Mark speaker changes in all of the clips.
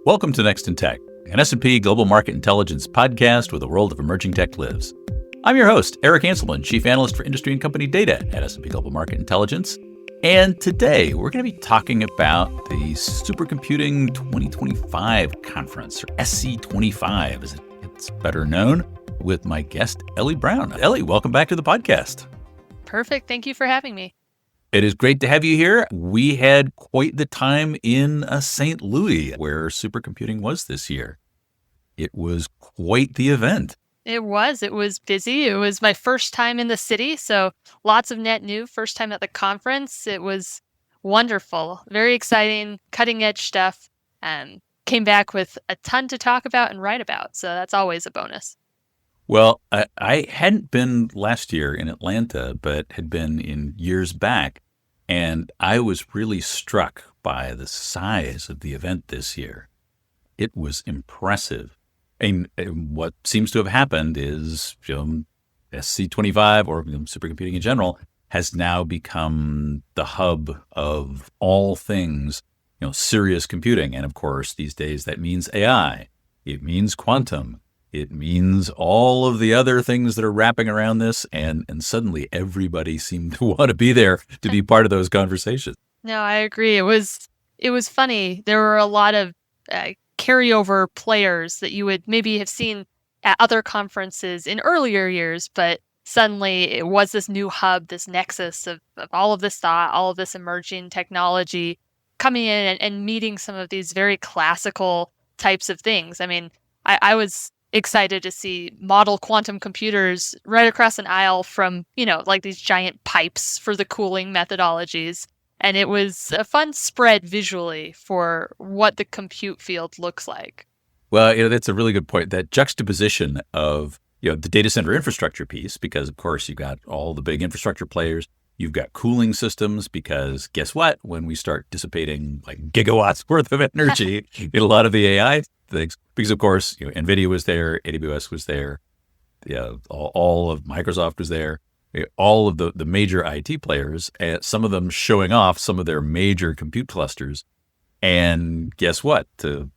Speaker 1: Welcome to Next in Tech, an S&P Global Market Intelligence podcast where the world of emerging tech lives. I'm your host, Eric Hanselman, Chief Analyst for Industry and Company Data at S&P Global Market Intelligence. And today, we're going to be talking about the Supercomputing 2025 conference, or SC25 as it's better known, with my guest, Ellie Brown. Ellie, welcome back to the podcast.
Speaker 2: Perfect. Thank you for having me.
Speaker 1: It is great to have you here. We had quite the time in St. Louis, where supercomputing was this year. It was quite the event.
Speaker 2: It was busy. It was my first time in the city, so lots of net new. First time at the conference. It was wonderful. Very exciting, cutting edge stuff. Came back with a ton to talk about and write about, so that's always a bonus.
Speaker 1: Well, I hadn't been last year in Atlanta, but had been in years back, and I was really struck by the size of the event this year. It was impressive. And what seems to have happened is SC25, or supercomputing in general, has now become the hub of all things, serious computing. And of course, these days that means AI. It means quantum. It means all of the other things that are wrapping around this, and suddenly everybody seemed to want to be there to be part of those conversations.
Speaker 2: No, I agree. It was funny. There were a lot of carryover players that you would maybe have seen at other conferences in earlier years, but suddenly it was this new hub, this nexus of all of this thought, all of this emerging technology coming in and meeting some of these very classical types of things. I mean, I was excited to see model quantum computers right across an aisle from, like these giant pipes for the cooling methodologies. And it was a fun spread visually for what the compute field looks like.
Speaker 1: Well, that's a really good point. That juxtaposition of, the data center infrastructure piece, because of course you've got all the big infrastructure players. You've got cooling systems because guess what? When we start dissipating like gigawatts worth of energy in a lot of the AI things, because of course, NVIDIA was there, AWS was there, all of Microsoft was there, all of the major IT players, some of them showing off some of their major compute clusters. And guess what? To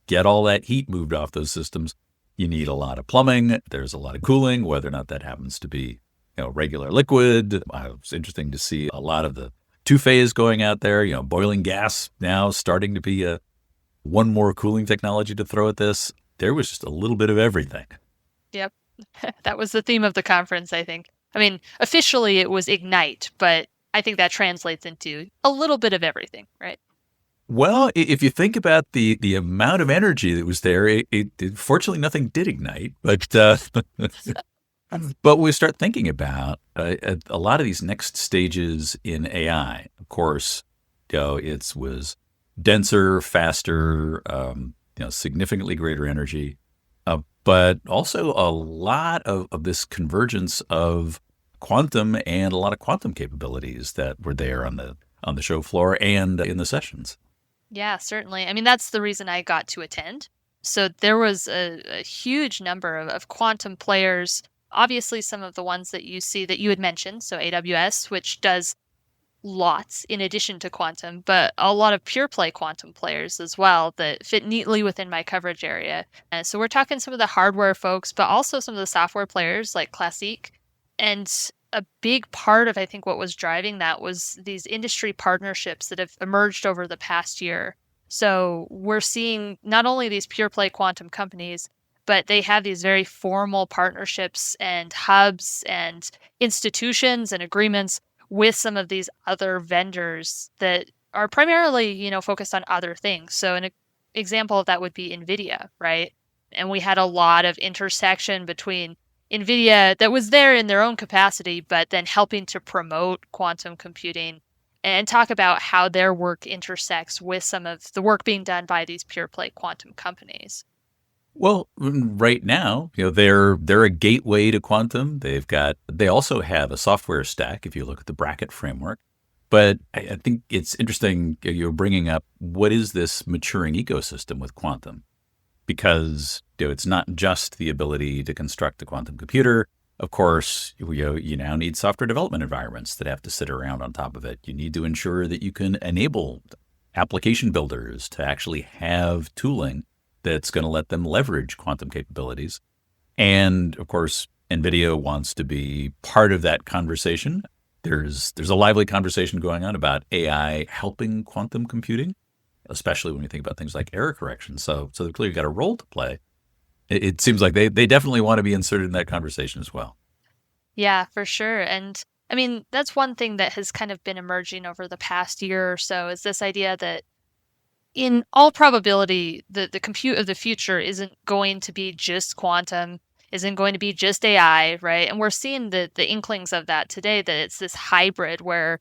Speaker 1: get all that heat moved off those systems, you need a lot of plumbing. There's a lot of cooling, whether or not that happens to be regular liquid. It was interesting to see a lot of the two-phase going out there, boiling gas now starting to be one more cooling technology to throw at this. There was just a little bit of everything.
Speaker 2: Yep. That was the theme of the conference, I think. I mean, officially it was Ignite, but I think that translates into a little bit of everything, right?
Speaker 1: Well, if you think about the amount of energy that was there, it fortunately nothing did ignite, but but we start thinking about a lot of these next stages in AI. Of course, it was denser, faster, significantly greater energy, but also a lot of this convergence of quantum and a lot of quantum capabilities that were there on the show floor and in the sessions.
Speaker 2: Yeah, certainly. I mean, that's the reason I got to attend. So there was a huge number of quantum players. Obviously, some of the ones that you see that you had mentioned, so AWS, which does lots in addition to quantum, but a lot of pure play quantum players as well that fit neatly within my coverage area. And so we're talking some of the hardware folks, but also some of the software players like Classique. And a big part of, I think, what was driving that was these industry partnerships that have emerged over the past year. So we're seeing not only these pure play quantum companies, but they have these very formal partnerships and hubs and institutions and agreements with some of these other vendors that are primarily, focused on other things. So an example of that would be NVIDIA, right? And we had a lot of intersection between NVIDIA that was there in their own capacity, but then helping to promote quantum computing and talk about how their work intersects with some of the work being done by these pure play quantum companies.
Speaker 1: Well, right now, they're a gateway to quantum. They also have a software stack, if you look at the bracket framework. But I think it's interesting you're bringing up what is this maturing ecosystem with quantum? Because it's not just the ability to construct a quantum computer. Of course, you now need software development environments that have to sit around on top of it. You need to ensure that you can enable application builders to actually have tooling that's going to let them leverage quantum capabilities. And of course, NVIDIA wants to be part of that conversation. There's a lively conversation going on about AI helping quantum computing, especially when you think about things like error correction. So they've clearly got a role to play. It seems like they definitely want to be inserted in that conversation as well.
Speaker 2: Yeah, for sure. And I mean, that's one thing that has kind of been emerging over the past year or so is this idea that in all probability, the compute of the future isn't going to be just quantum, isn't going to be just AI, right? And we're seeing the inklings of that today, that it's this hybrid where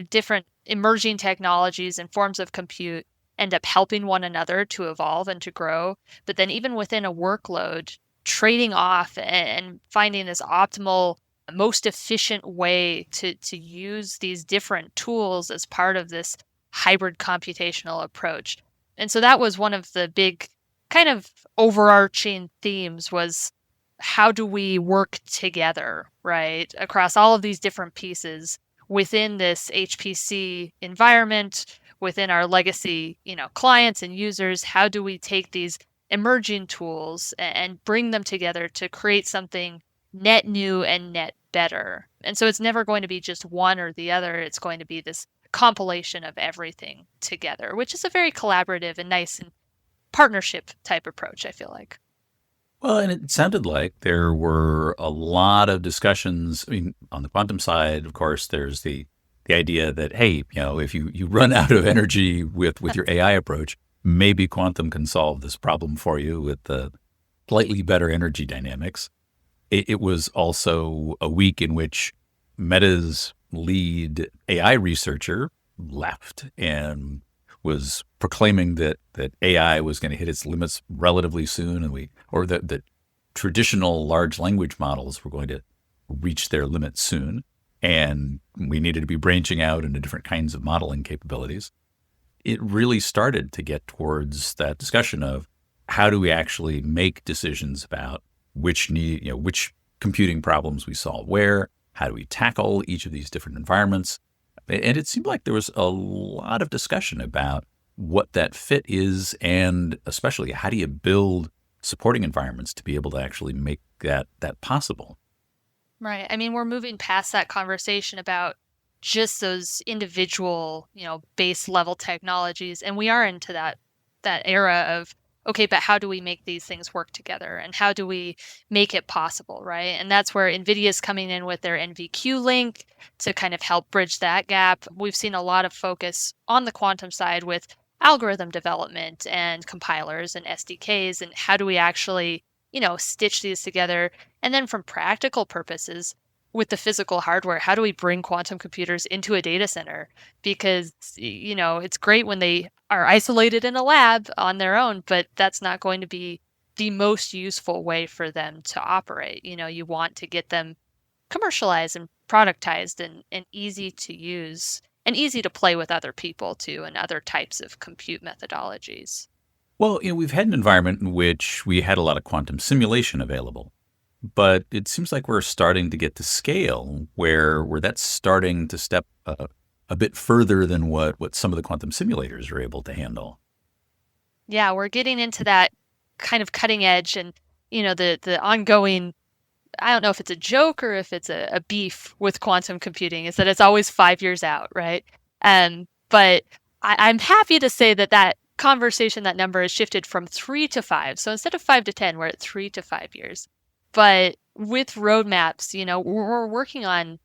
Speaker 2: different emerging technologies and forms of compute end up helping one another to evolve and to grow. But then even within a workload, trading off and finding this optimal, most efficient way to use these different tools as part of this hybrid computational approach. And so that was one of the big kind of overarching themes was how do we work together, right, across all of these different pieces within this HPC environment, within our legacy, clients and users. How do we take these emerging tools and bring them together to create something net new and net better? And so it's never going to be just one or the other. It's going to be this compilation of everything together, which is a very collaborative and nice and partnership type approach, I feel like.
Speaker 1: Well, and it sounded like there were a lot of discussions. I mean, on the quantum side, of course, there's the idea that, hey, if you run out of energy with your AI approach, maybe quantum can solve this problem for you with the slightly better energy dynamics. It was also a week in which Meta's lead AI researcher left and was proclaiming that AI was going to hit its limits relatively soon, or that traditional large language models were going to reach their limits soon, and we needed to be branching out into different kinds of modeling capabilities. It really started to get towards that discussion of how do we actually make decisions about which computing problems we solve where, how do we tackle each of these different environments? And it seemed like there was a lot of discussion about what that fit is, and especially how do you build supporting environments to be able to actually make that possible.
Speaker 2: Right. I mean, we're moving past that conversation about just those individual, base level technologies, and we are into that era of, okay, but how do we make these things work together, and how do we make it possible, right? And that's where NVIDIA is coming in with their NVQ link to kind of help bridge that gap. We've seen a lot of focus on the quantum side with algorithm development and compilers and SDKs, and how do we actually, stitch these together? And then from practical purposes, with the physical hardware, how do we bring quantum computers into a data center? Because, it's great when they are isolated in a lab on their own, but that's not going to be the most useful way for them to operate. You want to get them commercialized and productized and easy to use and easy to play with other people too, and other types of compute methodologies.
Speaker 1: Well, we've had an environment in which we had a lot of quantum simulation available, but it seems like we're starting to get to scale where that's starting to step a bit further than what some of the quantum simulators are able to handle.
Speaker 2: Yeah, we're getting into that kind of cutting edge, and the ongoing, I don't know if it's a joke or if it's a beef with quantum computing, is that it's always 5 years out, right? But I'm happy to say that conversation, that number has shifted from 3 to 5. So instead of 5 to 10, we're at 3 to 5 years. But with roadmaps, we're working on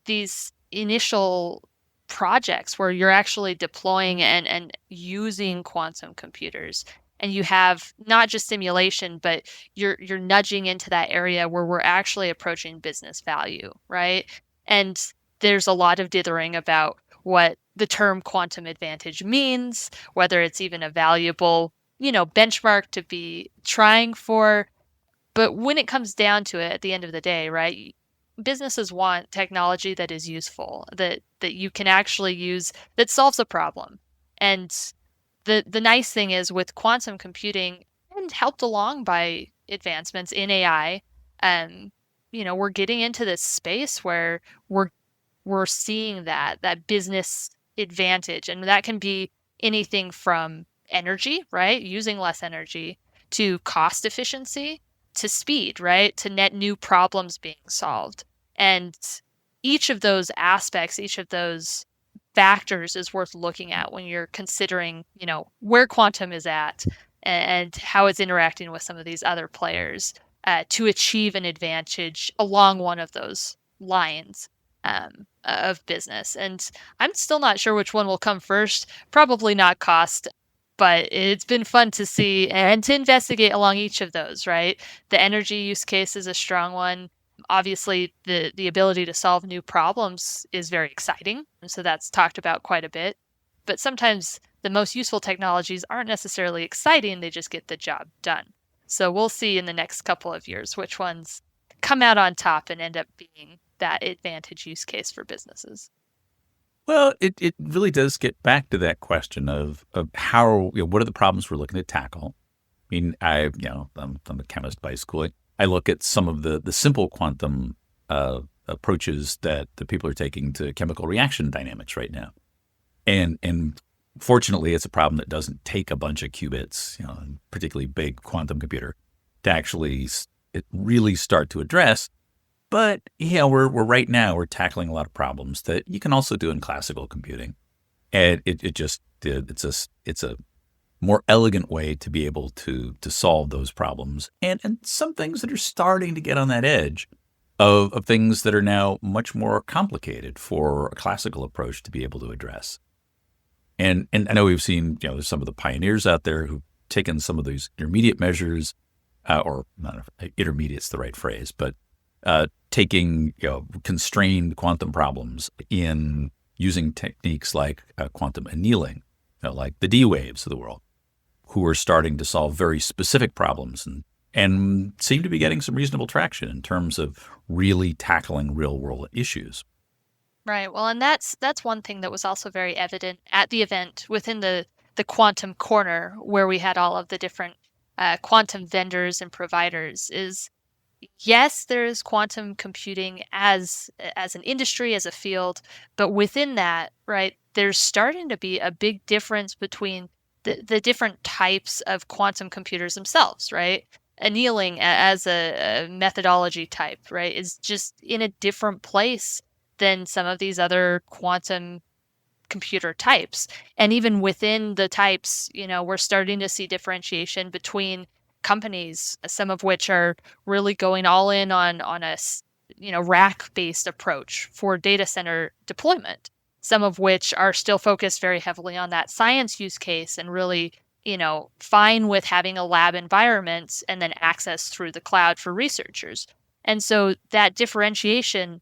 Speaker 2: these initial projects where you're actually deploying and using quantum computers. And you have not just simulation, but you're nudging into that area where we're actually approaching business value, right? And there's a lot of dithering about what the term quantum advantage means, whether it's even a valuable, benchmark to be trying for. But when it comes down to it, at the end of the day, right, businesses want technology that is useful, that you can actually use, that solves a problem. And the nice thing is with quantum computing, and helped along by advancements in AI, we're getting into this space where we're seeing that business advantage, and that can be anything from energy, right? Using less energy, to cost efficiency, to speed, right? To net new problems being solved. And each of those aspects, each of those factors is worth looking at when you're considering, where quantum is at and how it's interacting with some of these other players to achieve an advantage along one of those lines of business. And I'm still not sure which one will come first. Probably not cost, but it's been fun to see and to investigate along each of those, right? The energy use case is a strong one. Obviously, the ability to solve new problems is very exciting. And so that's talked about quite a bit. But sometimes the most useful technologies aren't necessarily exciting, they just get the job done. So we'll see in the next couple of years which ones come out on top and end up being that advantage use case for businesses.
Speaker 1: Well, it really does get back to that question of how, what are the problems we're looking to tackle? I mean, I'm a chemist by schooling. I look at some of the simple quantum approaches that the people are taking to chemical reaction dynamics right now. And fortunately, it's a problem that doesn't take a bunch of qubits, a particularly big quantum computer, to actually really start to address. But we're tackling a lot of problems that you can also do in classical computing, and it's a more elegant way to be able to solve those problems, and some things that are starting to get on that edge of things that are now much more complicated for a classical approach to be able to address. And I know we've seen there's some of the pioneers out there who've taken some of these intermediate measures, or not intermediate's the right phrase, but taking constrained quantum problems in using techniques like quantum annealing, like the D waves of the world, who are starting to solve very specific problems and seem to be getting some reasonable traction in terms of really tackling real world issues.
Speaker 2: Right. Well, and that's one thing that was also very evident at the event within the quantum corner, where we had all of the different quantum vendors and providers. Is yes, there is quantum computing as an industry, as a field, but within that, right, there's starting to be a big difference between the different types of quantum computers themselves, right? Annealing as a methodology type, right, is just in a different place than some of these other quantum computer types. And even within the types, we're starting to see differentiation between companies, some of which are really going all in on a rack-based approach for data center deployment, some of which are still focused very heavily on that science use case and really fine with having a lab environment and then access through the cloud for researchers. And so that differentiation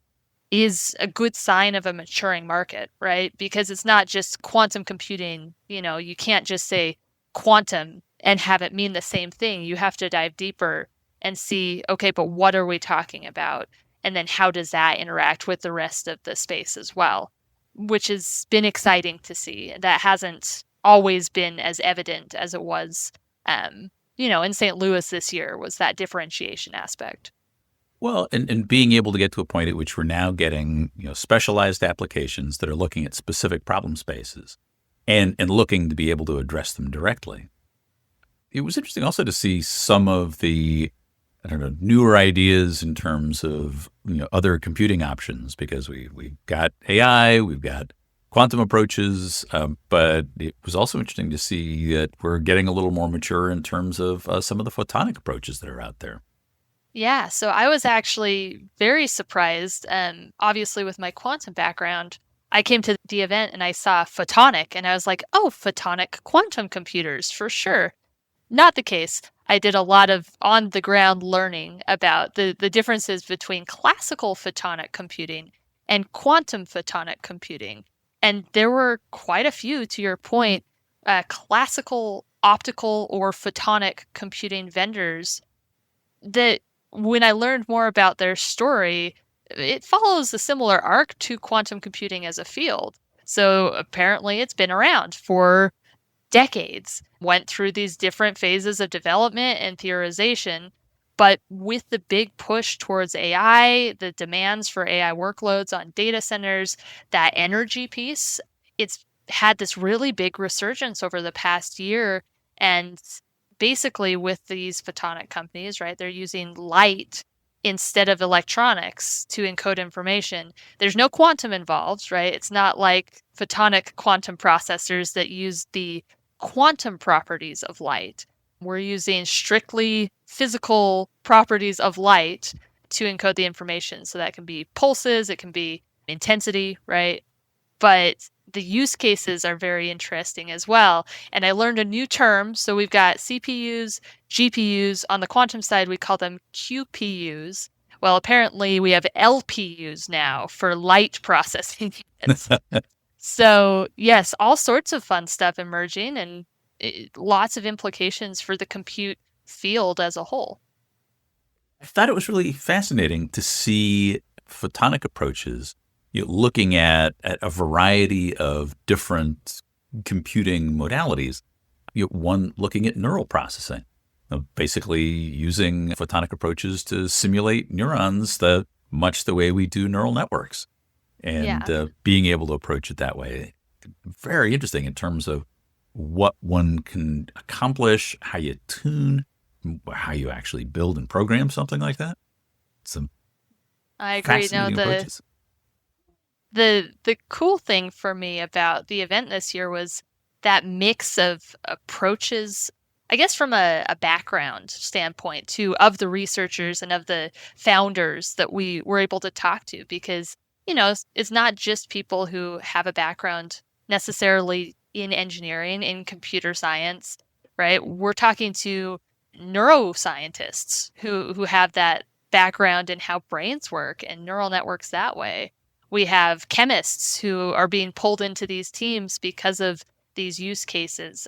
Speaker 2: is a good sign of a maturing market, right? Because it's not just quantum computing. You can't just say quantum and have it mean the same thing. You have to dive deeper and see, okay, but what are we talking about? And then how does that interact with the rest of the space as well? Which has been exciting to see. That hasn't always been as evident as it was, in St. Louis this year, was that differentiation aspect.
Speaker 1: Well, and being able to get to a point at which we're now getting specialized applications that are looking at specific problem spaces and looking to be able to address them directly. It was interesting also to see some of the newer ideas in terms of other computing options, because we've got AI, we've got quantum approaches, but it was also interesting to see that we're getting a little more mature in terms of some of the photonic approaches that are out there.
Speaker 2: Yeah, so I was actually very surprised. Obviously, with my quantum background, I came to the event and I saw photonic, and I was like, oh, photonic quantum computers for sure. Not the case. I did a lot of on-the-ground learning about the differences between classical photonic computing and quantum photonic computing. And there were quite a few, to your point, classical optical or photonic computing vendors that, when I learned more about their story, it follows a similar arc to quantum computing as a field. So apparently it's been around for decades, went through these different phases of development and theorization. But with the big push towards AI, the demands for AI workloads on data centers, that energy piece, it's had this really big resurgence over the past year. And basically with these photonic companies, right, they're using light instead of electronics to encode information. There's no quantum involved, right? It's not like photonic quantum processors that use the quantum properties of light. We're using strictly physical properties of light to encode the information. So that can be pulses, it can be intensity, right? But the use cases are very interesting as well. And I learned a new term. So we've got CPUs, GPUs. On the quantum side, we call them QPUs. Well, apparently we have LPUs now for light processing units. So, yes, all sorts of fun stuff emerging and lots of implications for the compute field as a whole.
Speaker 1: I thought it was really fascinating to see photonic approaches, looking at a variety of different computing modalities. One looking at neural processing, basically using photonic approaches to simulate neurons much the way we do neural networks, and being able to approach it that way. Very interesting in terms of what one can accomplish, how you tune, how you actually build and program something like that. Some
Speaker 2: I agree. No,
Speaker 1: fascinating approaches.
Speaker 2: the cool thing for me about the event this year was that mix of approaches, I guess from a background standpoint too, of the researchers and of the founders that we were able to talk to, because, it's not just people who have a background necessarily in engineering, in computer science, right? We're talking to neuroscientists who have that background in how brains work and neural networks that way. We have chemists who are being pulled into these teams because of these use cases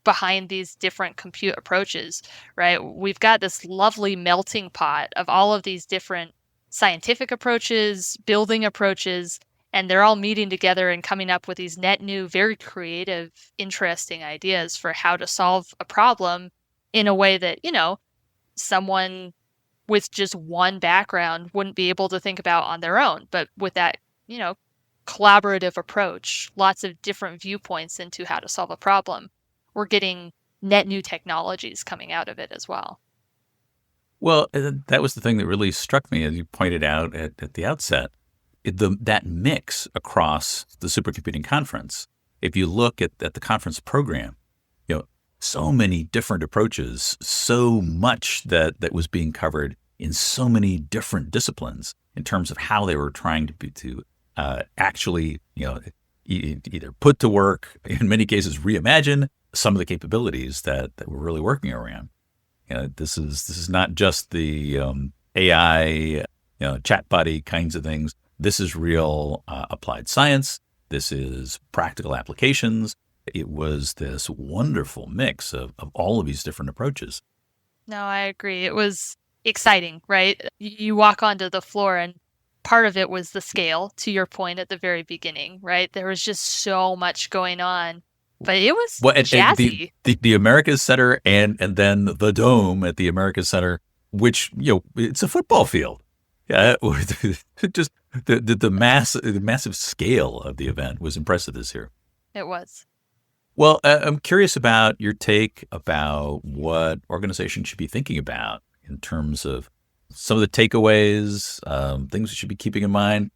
Speaker 2: behind these different compute approaches, right? We've got this lovely melting pot of all of these different scientific approaches, building approaches, and they're all meeting together and coming up with these net new, very creative, interesting ideas for how to solve a problem in a way that, someone with just one background wouldn't be able to think about on their own. But with that, collaborative approach, lots of different viewpoints into how to solve a problem, we're getting net new technologies coming out of it as well.
Speaker 1: Well, that was the thing that really struck me, as you pointed out at the outset. That mix across the supercomputing conference. If you look at the conference program, so many different approaches, so much that was being covered in so many different disciplines in terms of how they were trying to actually, either put to work, in many cases reimagine some of the capabilities that we're really working around. This is not just the AI, chat buddy kinds of things. This is real applied science. This is practical applications. It was this wonderful mix of all of these different approaches.
Speaker 2: No, I agree. It was exciting, right? You walk onto the floor and part of it was the scale, to your point at the very beginning, right? There was just so much going on, but it was jazzy.
Speaker 1: The Americas Center and then the Dome at the Americas Center, which, it's a football field. Yeah, just the massive scale of the event was impressive this year.
Speaker 2: It was.
Speaker 1: Well, I'm curious about your take about what organizations should be thinking about in terms of some of the takeaways, things we should be keeping in mind,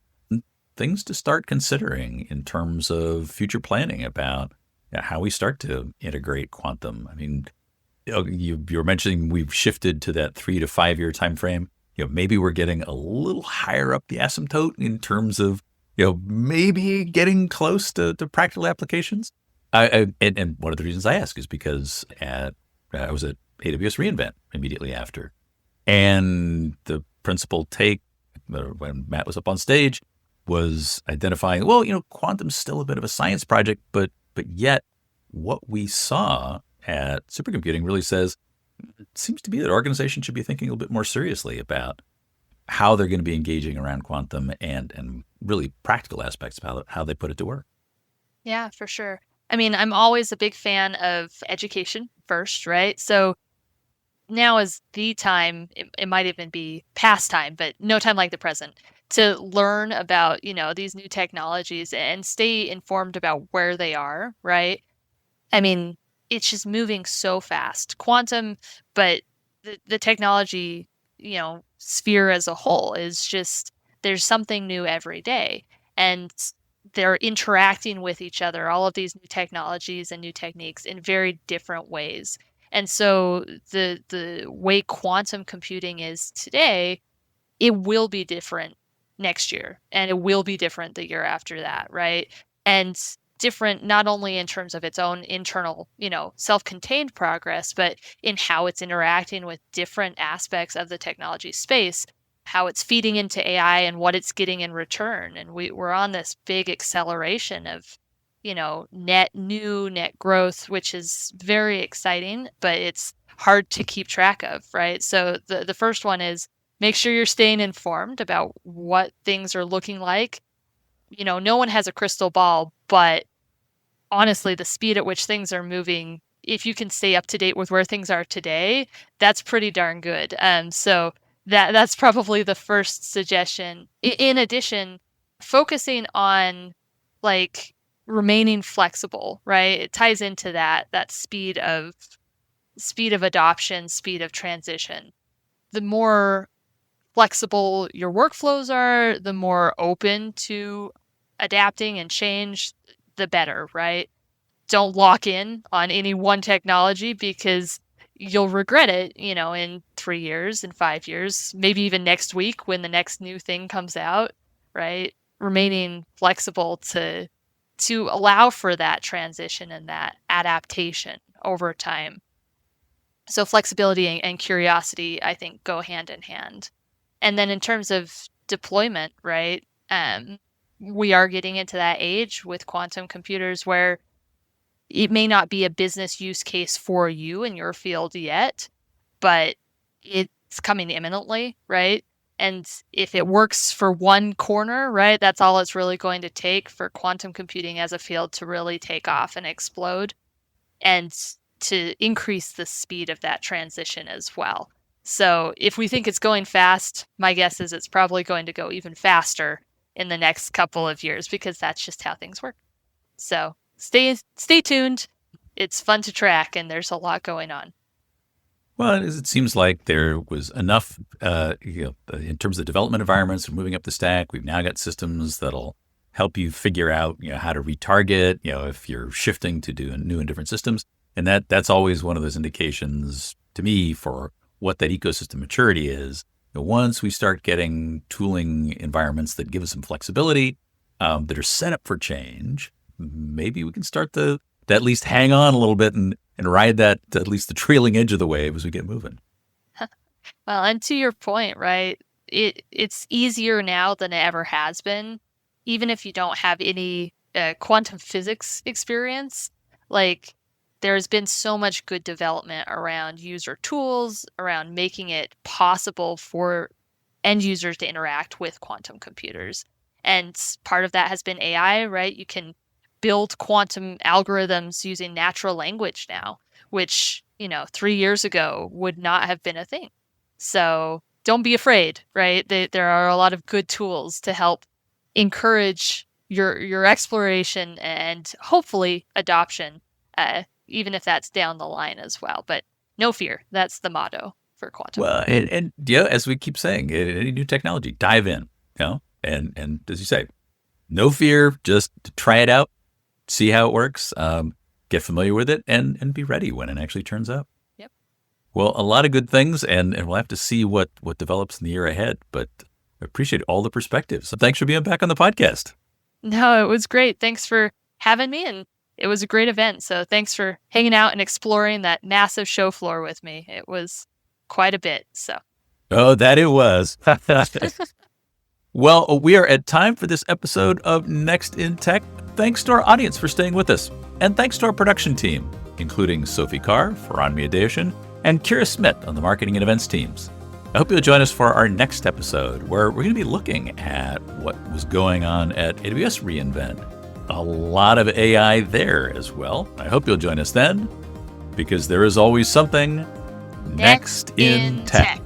Speaker 1: things to start considering in terms of future planning about how we start to integrate quantum. I mean, you were mentioning we've shifted to that 3 to 5 year time frame. Maybe we're getting a little higher up the asymptote in terms of, maybe getting close to practical applications. And one of the reasons I ask is because I was at AWS reInvent immediately after. And the principal take, when Matt was up on stage, was identifying, quantum's still a bit of a science project, but yet what we saw at supercomputing really says, it seems to be that organizations should be thinking a little bit more seriously about how they're going to be engaging around quantum and really practical aspects of how they put it to work.
Speaker 2: Yeah, for sure. I mean, I'm always a big fan of education first, right? So now is the time, it might even be past time, but no time like the present, to learn about, these new technologies and stay informed about where they are, right? I mean, it's just moving so fast. Quantum, but the technology, sphere as a whole is just, there's something new every day. And they're interacting with each other, all of these new technologies and new techniques in very different ways. And so the way quantum computing is today, it will be different next year, and it will be different the year after that, right? And different not only in terms of its own internal, self-contained progress, but in how it's interacting with different aspects of the technology space, how it's feeding into AI and what it's getting in return. And we're on this big acceleration of, net growth, which is very exciting, but it's hard to keep track of, right? So the first one is make sure you're staying informed about what things are looking like. No one has a crystal ball, but honestly, the speed at which things are moving, if you can stay up to date with where things are today, that's pretty darn good. So that's probably the first suggestion. In addition, focusing on like remaining flexible, right? It ties into that speed of adoption, speed of transition. The more flexible your workflows are, the more open to adapting and change, the better, right? Don't lock in on any one technology because you'll regret it, in 3 years, in 5 years, maybe even next week when the next new thing comes out, right? Remaining flexible to allow for that transition and that adaptation over time. So flexibility and curiosity, I think, go hand in hand. And then in terms of deployment, right? We are getting into that age with quantum computers where it may not be a business use case for you in your field yet, but it's coming imminently, right? And if it works for one corner, right, that's all it's really going to take for quantum computing as a field to really take off and explode, and to increase the speed of that transition as well. So if we think it's going fast, my guess is it's probably going to go even faster in the next couple of years, because that's just how things work. So stay tuned. It's fun to track, and there's a lot going on.
Speaker 1: Well, it seems like there was enough, in terms of development environments, moving up the stack. We've now got systems that'll help you figure out, how to retarget, if you're shifting to do new and different systems. And that's always one of those indications to me for what that ecosystem maturity is. Once we start getting tooling environments that give us some flexibility, that are set up for change, maybe we can start to at least hang on a little bit and ride that, at least the trailing edge of the wave as we get moving.
Speaker 2: Well, and to your point, right, it's easier now than it ever has been, even if you don't have any quantum physics experience. Like, there's been so much good development around user tools, around making it possible for end users to interact with quantum computers. And part of that has been AI, right? You can build quantum algorithms using natural language now, which, 3 years ago would not have been a thing. So don't be afraid, right? There are a lot of good tools to help encourage your exploration and hopefully adoption, even if that's down the line as well. But no fear. That's the motto for quantum.
Speaker 1: Well, and as we keep saying, any new technology, dive in, and as you say, no fear, just try it out, see how it works, get familiar with it, and be ready when it actually turns up.
Speaker 2: Yep.
Speaker 1: Well, a lot of good things, and we'll have to see what develops in the year ahead, but I appreciate all the perspectives. So thanks for being back on the podcast.
Speaker 2: No, it was great. Thanks for having me, and it was a great event. So thanks for hanging out and exploring that massive show floor with me. It was quite a bit. So.
Speaker 1: Oh, that it was. Well, we are at time for this episode of Next in Tech. Thanks to our audience for staying with us. And thanks to our production team, including Sophie Carr, Faran Miadeshan, and Kira Smith on the marketing and events teams. I hope you'll join us for our next episode, where we're going to be looking at what was going on at AWS reInvent. A lot of AI there as well. I hope you'll join us then, because there is always something next in tech.